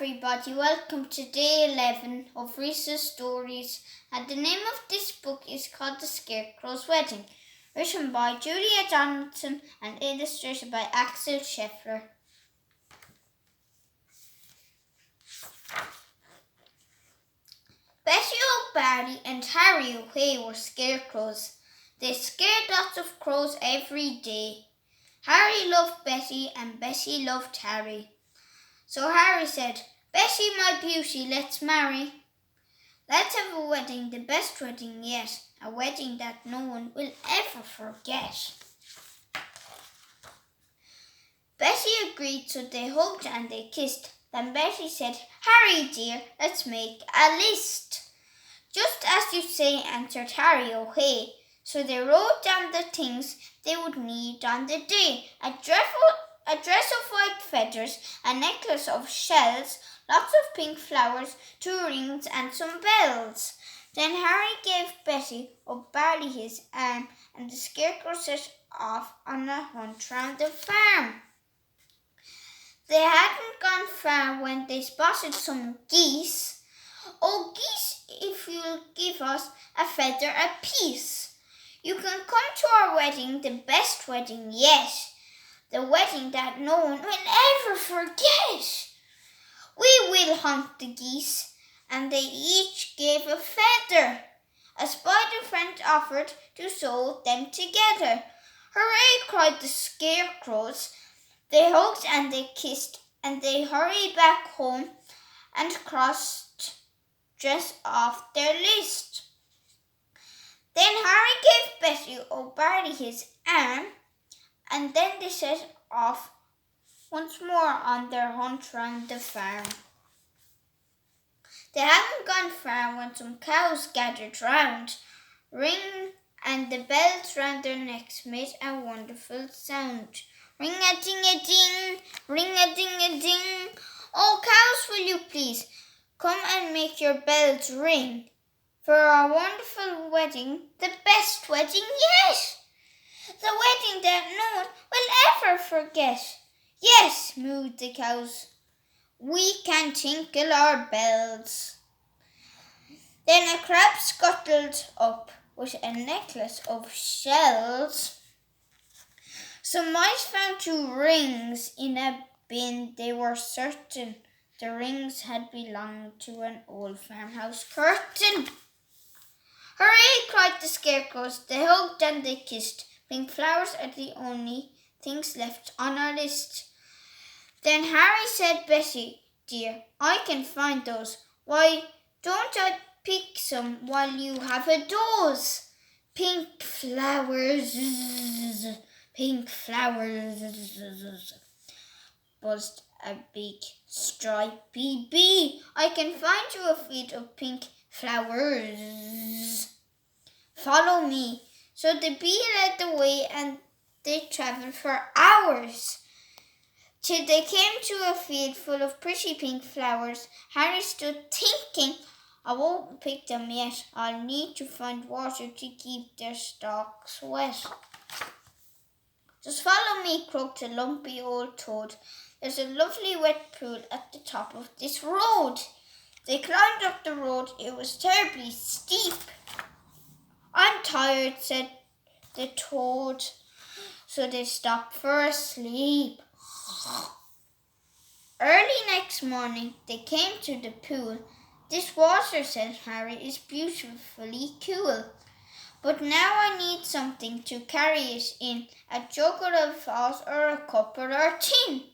everybody, welcome to day 11 of Rhys's stories, and the name of this book is called The Scarecrows Wedding, written by Julia Donaldson and illustrated by Axel Scheffler. Betty O'Barry and Harry O'Hay were scarecrows. They scared lots of crows every day. Harry loved Betty and Betty loved Harry. So Harry said, "Betty, my beauty, let's marry. Let's have a wedding, the best wedding yet, a wedding that no one will ever forget." Betty agreed, so they hugged and they kissed. Then Betty said, "Harry dear, let's make a list." "Just as you say," answered Harry O'Hay. So they wrote down the things they would need on the day: a dress of white feathers, a necklace of shells, lots of pink flowers, 2 rings and some bells. Then Harry gave Betty O'Barry his arm, and the scarecrow set off on a hunt round the farm. They hadn't gone far when they spotted some geese. "Oh, geese, if you'll give us a feather apiece, you can come to our wedding, the best wedding yet, the wedding that no one will ever forget." "We will," honked the geese, and they each gave a feather. A spider friend offered to sew them together. "Hooray!" cried the scarecrows. They hugged and they kissed, and they hurried back home and crossed dress off their list. Then Harry gave Betty O'Barry his arm, and then they set off once more on their hunt round the farm. They hadn't gone far when some cows gathered round. Ring, and the bells round their necks made a wonderful sound. Ring-a-ding-a-ding, ring-a-ding-a-ding. "Oh, cows, will you please come and make your bells ring for our wonderful wedding, the best wedding yet, the wedding that no one will ever forget." "Yes," mooed the cows, "we can tinkle our bells." Then a crab scuttled up with a necklace of shells. Some mice found 2 rings in a bin. They were certain the rings had belonged to an old farmhouse curtain. "Hooray!" cried the scarecrows. They hugged and they kissed. Pink flowers are the only things left on our list. Then Harry said, "Betty, dear, I can find those. Why don't I pick some while you have a doze?" "Pink flowers, pink flowers," buzzed a big stripy bee. "I can find you a field of pink flowers. Follow me." So the bee led the way, and they travelled for hours till they came to a field full of pretty pink flowers. Harry stood thinking, "I won't pick them yet. I'll need to find water to keep their stalks wet." "Just follow me," croaked a lumpy old toad. "There's a lovely wet pool at the top of this road." They climbed up the road. It was terribly steep. "I'm tired," said the toad, so they stopped for a sleep. Early next morning they came to the pool. "This water," said Harry, "is beautifully cool. But now I need something to carry it in, a jug or a vase or a cup or a tin.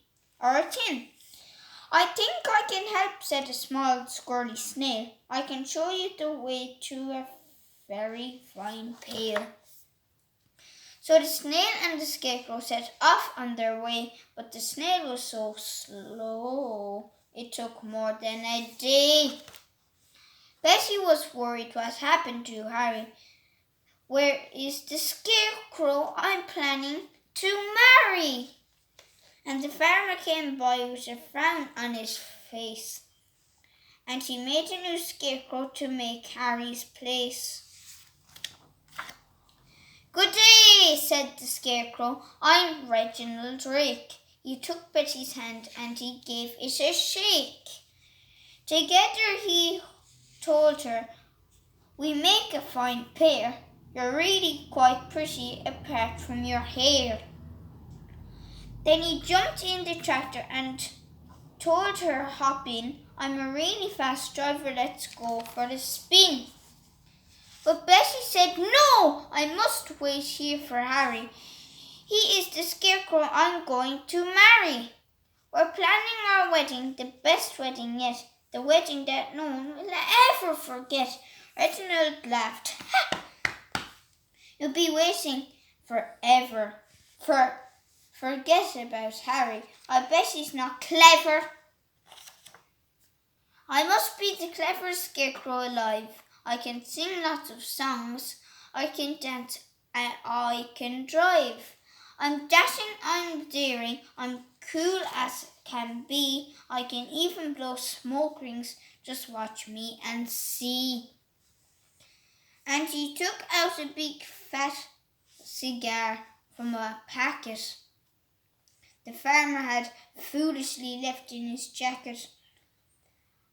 "I think I can help," said a small squirrely snail. "I can show you the way to a very fine pail." So the snail and the scarecrow set off on their way, but the snail was so slow it took more than a day. Betty was worried what happened to Harry. "Where is the scarecrow I'm planning to marry?" And the farmer came by with a frown on his face, and he made a new scarecrow to make Harry's place. "Good day," said the scarecrow. "I'm Reginald Drake." He took Betty's hand and he gave it a shake. Together he told her, "We make a fine pair. You're really quite pretty apart from your hair." Then he jumped in the tractor and told her, "Hop in. I'm a really fast driver. Let's go for the spin." But Bessie said, "No, I must wait here for Harry. He is the scarecrow I'm going to marry. We're planning our wedding, the best wedding yet, the wedding that no one will ever forget." Reginald laughed. "You'll be waiting forever. Forget about Harry. I bet he's not clever." "I must be the cleverest scarecrow alive. I can sing lots of songs. I can dance and I can drive. I'm dashing, I'm daring, I'm cool as can be. I can even blow smoke rings. Just watch me and see." And he took out a big fat cigar from a packet the farmer had foolishly left in his jacket.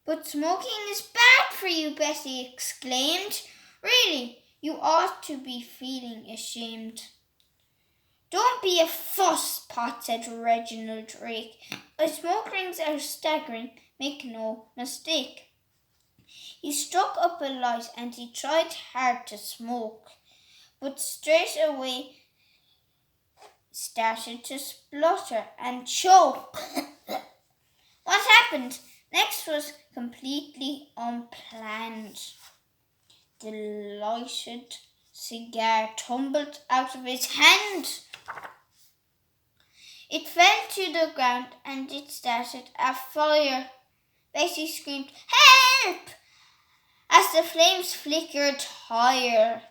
"But smoking is bad for you," Bessie exclaimed. "Really, you ought to be feeling ashamed." "Don't be a fusspot," said Reginald Drake. "Smoke rings are staggering, make no mistake." He struck up a light and he tried hard to smoke, but straight away started to splutter and choke. What happened next was completely unplanned. The lighted cigar tumbled out of his hand. It fell to the ground and it started a fire. Bessie screamed, "Help!" as the flames flickered higher.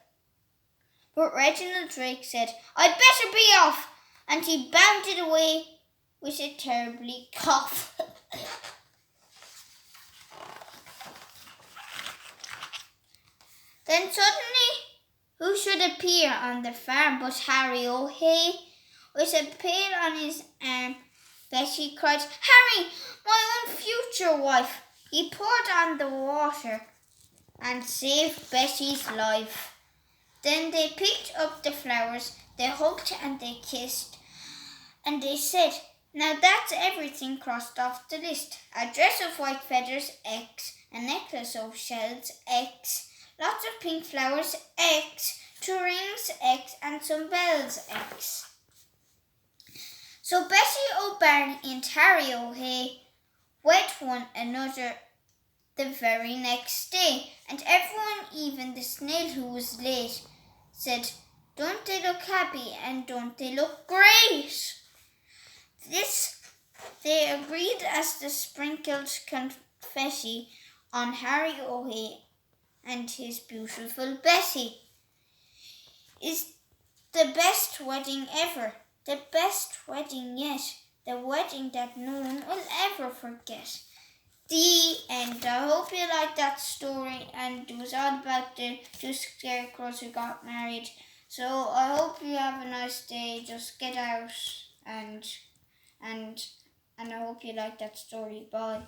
But Reginald Drake said, "I'd better be off," and he bounded away with a terribly cough. Then suddenly, who should appear on the farm but Harry O'Hay? With a pail on his arm, Bessie cried, "Harry, my own future wife!" He poured on the water and saved Bessie's life. Then they picked up the flowers, they hugged and they kissed, and they said, "Now that's everything crossed off the list. A dress of white feathers, X. A necklace of shells, X. Lots of pink flowers, X. 2 rings, X. And some bells, X." So Bessie O'Barney and Harry O'Hay wed one another the very next day, and everyone, even the snail who was late, said, "Don't they look happy and don't they look great?" This they agreed as they sprinkled confetti on Harry O'Hay and his beautiful Bessie. "Is the best wedding ever, the best wedding yet, the wedding that no one will ever forget." The end. I hope you liked that story, and it was all about the 2 scarecrows who got married. So I hope you have a nice day. Just get out and I hope you liked that story. Bye.